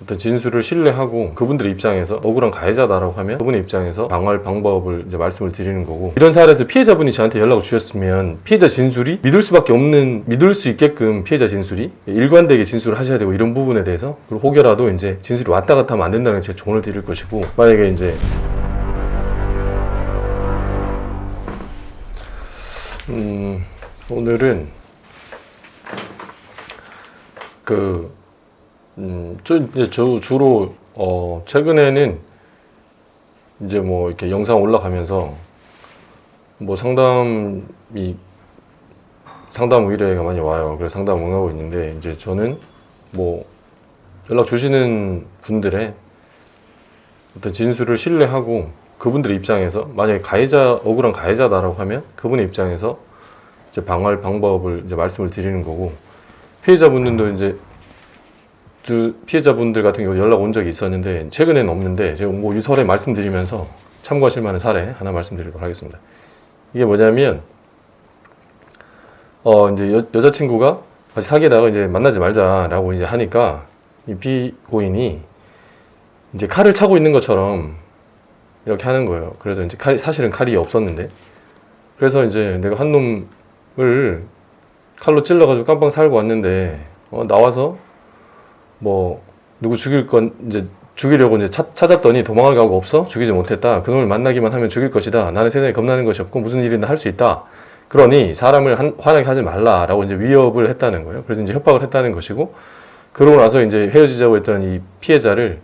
어떤 진술을 신뢰하고 그분들의 입장에서 억울한 가해자다라고 하면 그분의 입장에서 방어할 방법을 이제 말씀을 드리는 거고, 이런 사례에서 피해자분이 저한테 연락을 주셨으면 피해자 진술이 믿을 수밖에 없는, 믿을 수 있게끔 피해자 진술이 일관되게 진술을 하셔야 되고, 이런 부분에 대해서 그리고 혹여라도 이제 진술이 왔다 갔다 하면 안 된다는 제 조언을 드릴 것이고, 만약에 이제 오늘은 저 주로 최근에는 이제 뭐 이렇게 영상 올라가면서 뭐 상담 의뢰가 많이 와요. 그래서 상담 응하고 있는데, 이제 저는 뭐 연락 주시는 분들의 어떤 진술을 신뢰하고 그분들의 입장에서 만약에 억울한 가해자다라고 하면 그분의 입장에서 이제 방어할 방법을 이제 말씀을 드리는 거고, 피해자분들도 이제 피해자분들 같은 경우 연락 온 적이 있었는데 최근에는 없는데, 제가 뭐 이 사례 말씀드리면서 참고하실 만한 사례 하나 말씀드리도록 하겠습니다. 이게 뭐냐면 이제 여자친구가 같이 사귀다가 이제 만나지 말자라고 이제 하니까 이 피고인이 이제 칼을 차고 있는 것처럼 이렇게 하는 거예요. 그래서 이제 사실은 칼이 없었는데, 그래서 이제 내가 한 놈을 칼로 찔러가지고 깜빵 살고 왔는데 나와서 뭐 누구 이제 죽이려고 이제 찾았더니 도망을 가고 없어, 죽이지 못했다, 그놈을 만나기만 하면 죽일 것이다, 나는 세상에 겁나는 것이 없고 무슨 일이나 할 수 있다, 그러니 사람을 화나게 하지 말라라고 이제 위협을 했다는 거예요. 그래서 이제 협박을 했다는 것이고, 그러고 나서 이제 헤어지자고 했던 이 피해자를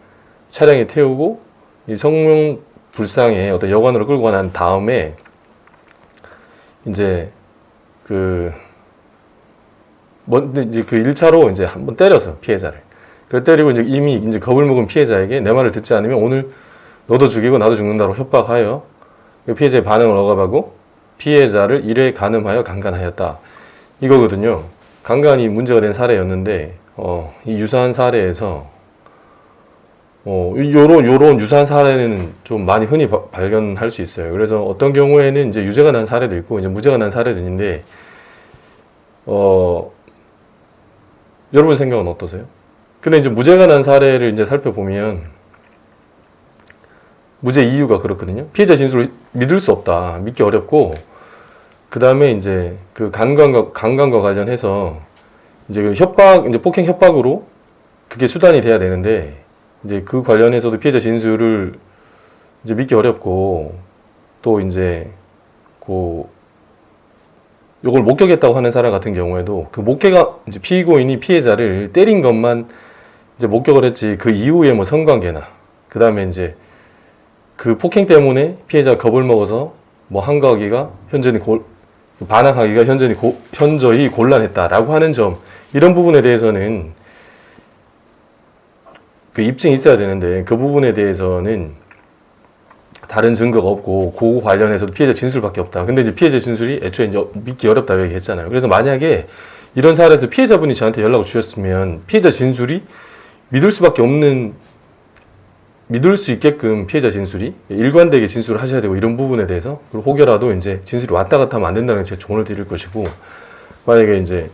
차량에 태우고 이 성명불상에 어떤 여관으로 끌고 난 다음에 이제 이제 그 1차로 이제 한번 때려서 피해자를. 그걸 때리고 이제 이미 이제 겁을 먹은 피해자에게 내 말을 듣지 않으면 오늘 너도 죽이고 나도 죽는다고 협박하여 피해자의 반응을 억압하고 피해자를 일회 간음하여 강간하였다. 이거거든요. 강간이 문제가 된 사례였는데, 이 유사한 사례에서 요런 유사한 사례는 좀 많이 흔히 발견할 수 있어요. 그래서 어떤 경우에는 이제 유죄가 난 사례도 있고 이제 무죄가 난 사례도 있는데, 여러분 생각은 어떠세요? 근데 이제 무죄가 난 사례를 이제 살펴보면 무죄 이유가 그렇거든요. 피해자 진술을 믿을 수 없다, 믿기 어렵고, 그 다음에 이제 그 강간과 관련해서 이제 그 이제 폭행 협박으로 그게 수단이 돼야 되는데, 이제 그 관련해서도 피해자 진술을 이제 믿기 어렵고, 또 이제 요걸 목격했다고 하는 사람 같은 경우에도 그 이제 피고인이 피해자를 때린 것만 이제 목격을 했지, 그 이후에 뭐 성관계나 그 다음에 이제 그 폭행 때문에 피해자가 겁을 먹어서 뭐 항거하기가 반항하기가 현저히 곤란했다라고 하는 점, 이런 부분에 대해서는 그 입증이 있어야 되는데, 그 부분에 대해서는 다른 증거가 없고 그 관련해서도 피해자 진술밖에 없다. 근데 이제 피해자 진술이 애초에 이제 믿기 어렵다고 얘기했잖아요. 그래서 만약에 이런 사례에서 피해자분이 저한테 연락을 주셨으면 피해자 진술이 믿을 수밖에 없는, 믿을 수 있게끔 피해자 진술이 일관되게 진술을 하셔야 되고, 이런 부분에 대해서 그리고 혹여라도 이제 진술이 왔다 갔다 하면 안 된다는 제 조언을 드릴 것이고, 만약에 이제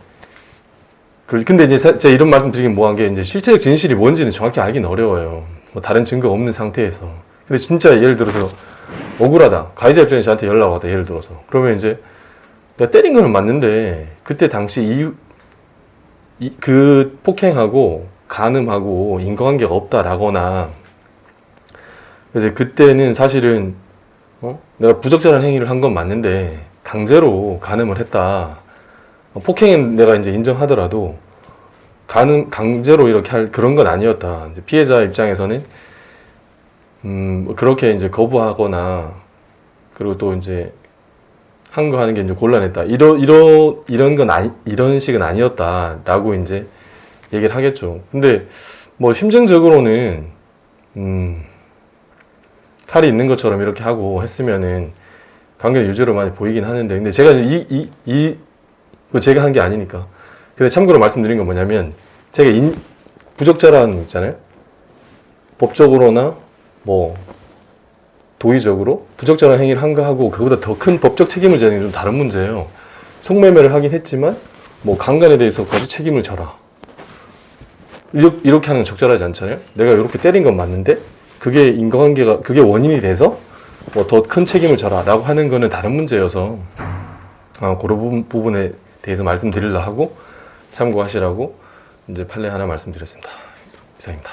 근데 이제 제가 이런 말씀 드리긴 뭐한 게, 이제 실체적 진실이 뭔지는 정확히 알기는 어려워요. 뭐 다른 증거가 없는 상태에서. 근데 진짜 예를 들어서 억울하다, 가해자 입장에서 저한테 연락 왔다, 예를 들어서. 그러면 이제 내가 때린 거는 맞는데 그때 당시 그 폭행하고 간음하고 인과관계가 없다라거나, 그래서 그때는 사실은 내가 부적절한 행위를 한 건 맞는데 강제로 간음을 했다, 폭행은 내가 이제 인정하더라도 강제로 이렇게 할 그런 건 아니었다. 이제 피해자 입장에서는 그렇게 이제 거부하거나, 그리고 또 이제 항거하는 게 이제 곤란했다, 이런 식은 아니었다라고 이제 얘기를 하겠죠. 근데 뭐 심정적으로는 칼이 있는 것처럼 이렇게 하고 했으면은 관계 유죄로 많이 보이긴 하는데, 근데 제가 제가 한 게 아니니까. 근데 참고로 말씀드린 건 뭐냐면, 제가 부적절한 거 있잖아요. 법적으로나 뭐 도의적으로 부적절한 행위를 한거하고 그보다 더 큰 법적 책임을 지는 게 좀 다른 문제예요. 성매매를 하긴 했지만 뭐 강간에 대해서까지 책임을 져라, 이렇게 하는 건 적절하지 않잖아요. 내가 이렇게 때린 건 맞는데 그게 인과관계가 그게 원인이 돼서 뭐 더 큰 책임을 져라라고 하는 거는 다른 문제여서 그런 부분에 대해서 말씀드리려 하고 참고하시라고 이제 판례 하나 말씀드렸습니다. 이상입니다.